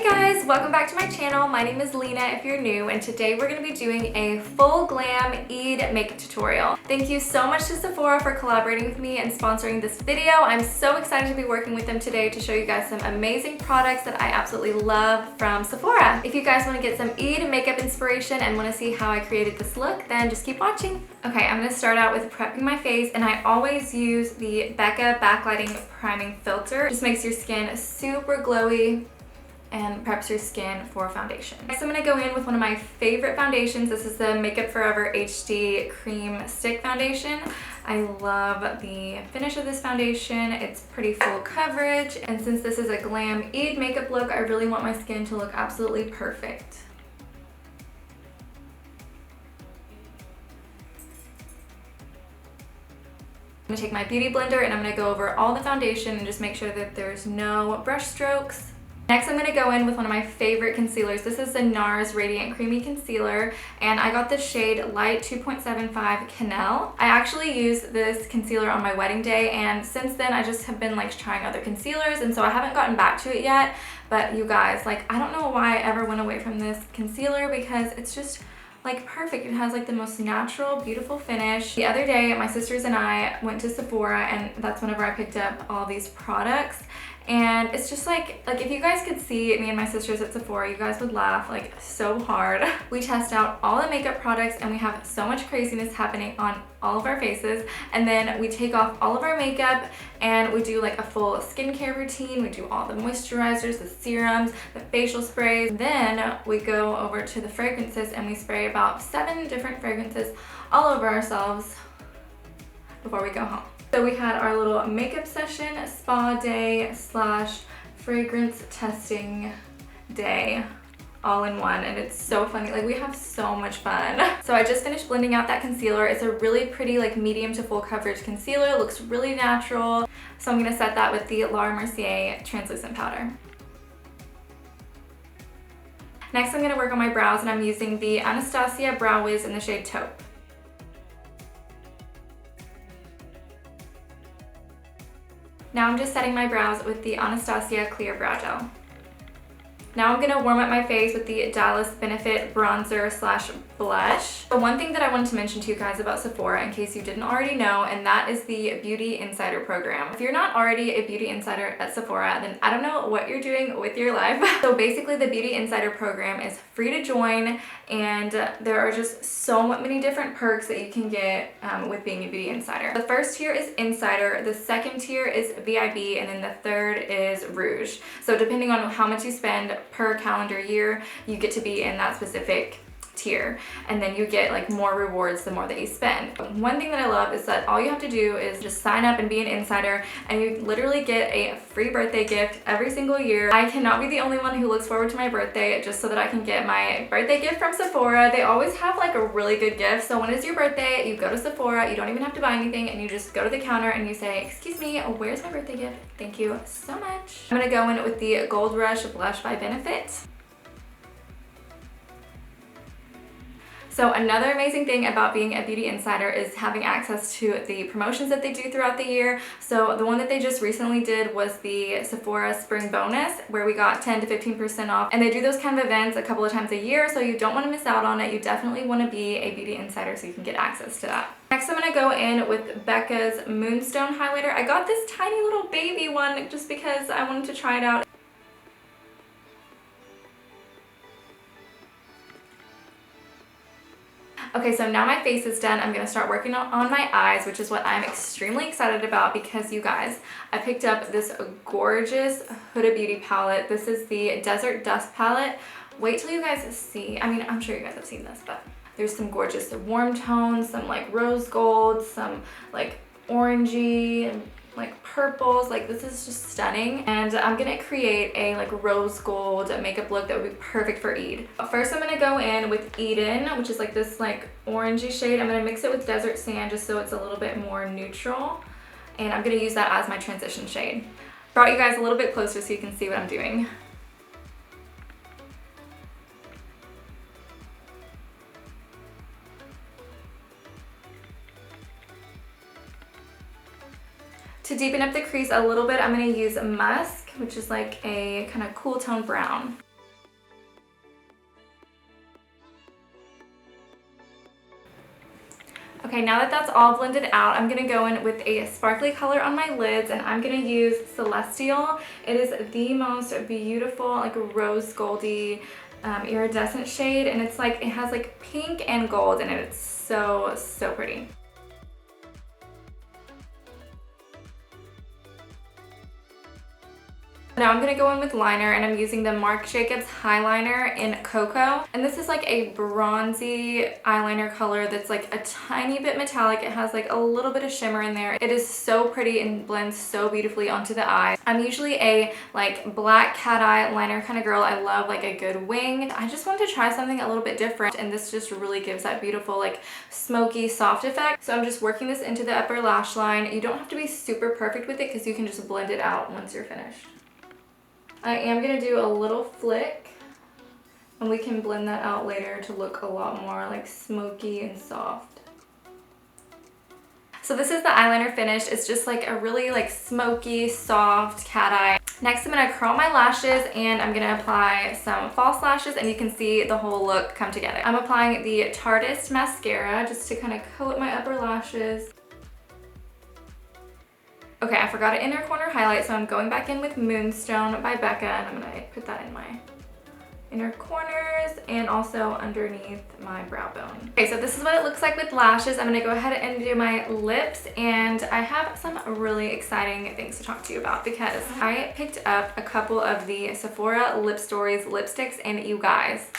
guys, welcome back to my channel. My name is Leena if you're new, and today we're going to be doing a full glam EID makeup tutorial. Thank you so much to Sephora for collaborating with me and sponsoring this video. I'm so excited to be working with them today to show you guys some amazing products that I absolutely love from Sephora. If you guys want to get some EID makeup inspiration and want to see how I created this look, then just keep watching. Okay, I'm going to start out with prepping my face, and I always use the Becca Backlighting Priming Filter. It just makes your skin super glowy and preps your skin for foundation. Next, I'm going to go in with one of my favorite foundations. This is the Makeup Forever HD Cream Stick Foundation. I love the finish of this foundation. It's pretty full coverage, and since this is a glam EID makeup look, I really want my skin to look absolutely perfect. I'm going to take my beauty blender and I'm going to go over all the foundation and just make sure that there's no brush strokes. Next, I'm going to go in with one of my favorite concealers. This is the NARS Radiant Creamy Concealer, and I got the shade Light 2.75 Cannelle. I actually used this concealer on my wedding day, and since then I just have been like trying other concealers, and so I haven't gotten back to it yet. But you guys, like, I don't know why I ever went away from this concealer because it's just like perfect. It has like the most natural, beautiful finish. The other day, my sisters and I went to Sephora, and that's whenever I picked up all these products. And it's just like if you guys could see me and my sisters at Sephora, you guys would laugh like so hard. We test out all the makeup products and we have so much craziness happening on all of our faces. And then we take off all of our makeup and we do like a full skincare routine. We do all the moisturizers, the serums, the facial sprays. Then we go over to the fragrances and we spray about 7 different fragrances all over ourselves before we go home. So we had our little makeup session, spa day slash fragrance testing day all in one, and it's so funny. Like, we have so much fun. So I just finished blending out that concealer. It's a really pretty like medium to full coverage concealer. It looks really natural. So I'm gonna set that with the Laura Mercier translucent powder. Next, I'm gonna work on my brows, and I'm using the Anastasia Brow Wiz in the shade Taupe. Now I'm just setting my brows with the Anastasia Clear Brow Gel. Now I'm gonna warm up my face with the Dallas Benefit Bronzer slash Blush. The one thing that I wanted to mention to you guys about Sephora, in case you didn't already know, and that is the Beauty Insider program. If you're not already a Beauty Insider at Sephora, then I don't know what you're doing with your life. So basically, the Beauty Insider program is free to join, and there are just so many different perks that you can get with being a Beauty Insider. The first tier is Insider, the second tier is VIB, and then the third is Rouge. So depending on how much you spend per calendar year, you get to be in that specific tier, and then you get like more rewards the more that you spend. One thing that I love is that all you have to do is just sign up and be an insider, and you literally get a free birthday gift every single year. I cannot be the only one who looks forward to my birthday just so that I can get my birthday gift from Sephora. They always have like a really good gift. So when it's your birthday, you go to Sephora, you don't even have to buy anything, and you just go to the counter and you say, "Excuse me, where's my birthday gift? Thank you so much." I'm gonna go in with the Gold Rush Blush by Benefit. So another amazing thing about being a Beauty Insider is having access to the promotions that they do throughout the year. So the one that they just recently did was the Sephora Spring Bonus, where we got 10 to 15% off. And they do those kind of events a couple of times a year, so you don't want to miss out on it. You definitely want to be a Beauty Insider so you can get access to that. Next, I'm going to go in with Becca's Moonstone Highlighter. I got this tiny little baby one just because I wanted to try it out. Okay, so now my face is done. I'm gonna start working on my eyes, which is what I'm extremely excited about because, you guys, I picked up this gorgeous Huda Beauty palette. This is the Desert Dust palette. Wait till you guys see. I mean, I'm sure you guys have seen this, but there's some gorgeous warm tones, some like rose gold, some like orangey, and like purples. Like, this is just stunning, and I'm gonna create a like rose gold makeup look that would be perfect for EID. First, I'm gonna go in with Eden, which is like this like orangey shade. I'm gonna mix it with Desert Sand just so it's a little bit more neutral, and I'm gonna use that as my transition shade. Brought you guys a little bit closer so you can see what I'm doing. To deepen up the crease a little bit, I'm going to use Musk, which is like a kind of cool tone brown. Okay, now that that's all blended out, I'm gonna go in with a sparkly color on my lids, and I'm gonna use Celestial. It is the most beautiful, like rose goldy iridescent shade, and it's like, it has like pink and gold in it. It's so, so pretty. Now I'm going to go in with liner, and I'm using the Marc Jacobs Eyeliner in Cocoa. And this is like a bronzy eyeliner color that's like a tiny bit metallic. It has like a little bit of shimmer in there. It is so pretty and blends so beautifully onto the eye. I'm usually a like black cat eye liner kind of girl. I love like a good wing. I just wanted to try something a little bit different, and this just really gives that beautiful like smoky soft effect. So I'm just working this into the upper lash line. You don't have to be super perfect with it because you can just blend it out once you're finished. I am going to do a little flick, and we can blend that out later to look a lot more like smoky and soft. So this is the eyeliner finished. It's just like a really like smoky, soft cat eye. Next, I'm going to curl my lashes, and I'm going to apply some false lashes, and you can see the whole look come together. I'm applying the Tarteist mascara just to kind of coat my upper lashes. Okay, I forgot an inner corner highlight, so I'm going back in with Moonstone by Becca, and I'm gonna put that in my inner corners and also underneath my brow bone. Okay, so this is what it looks like with lashes. I'm gonna go ahead and do my lips, and I have some really exciting things to talk to you about because I picked up a couple of the Sephora Lip Stories lipsticks, and you guys,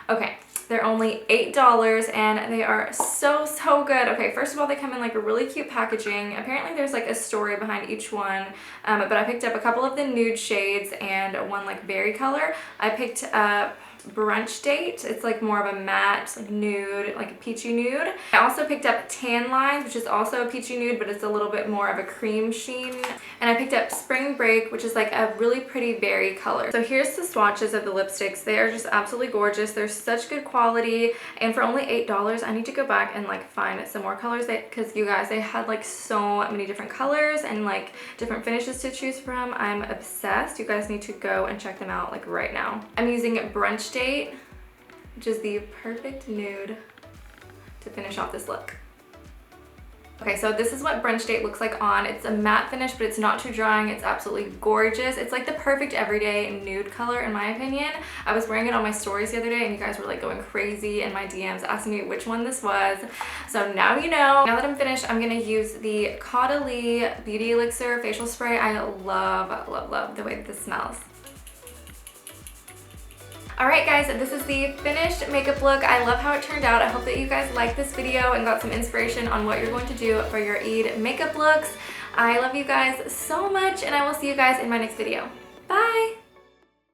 okay, they're only $8 and they are so, so good. Okay, first of all, they come in like a really cute packaging. Apparently there's like a story behind each one, but I picked up a couple of the nude shades and one like berry color. I picked up Brunch Date. It's like more of a matte, like nude, like a peachy nude. I also picked up Tan Lines, which is also a peachy nude, but it's a little bit more of a cream sheen. And I picked up Spring Break, which is like a really pretty berry color. So here's the swatches of the lipsticks. They are just absolutely gorgeous. They're such good quality, and for only $8, I need to go back and like find some more colors, because you guys, they had like so many different colors and like different finishes to choose from. I'm obsessed. You guys need to go and check them out like right now. I'm using Brunch Date, which is the perfect nude to finish off this look. Okay, so this is what Brunch Date looks like on. It's a matte finish, but it's not too drying. It's absolutely gorgeous. It's like the perfect everyday nude color in my opinion. I was wearing it on my stories the other day, and you guys were like going crazy in my DMs asking me which one this was. So now you know. Now that I'm finished, I'm gonna use the Caudalie Beauty Elixir Facial Spray. I love, love, love the way that this smells. Alright guys, this is the finished makeup look. I love how it turned out. I hope that you guys liked this video and got some inspiration on what you're going to do for your Eid makeup looks. I love you guys so much, and I will see you guys in my next video. Bye!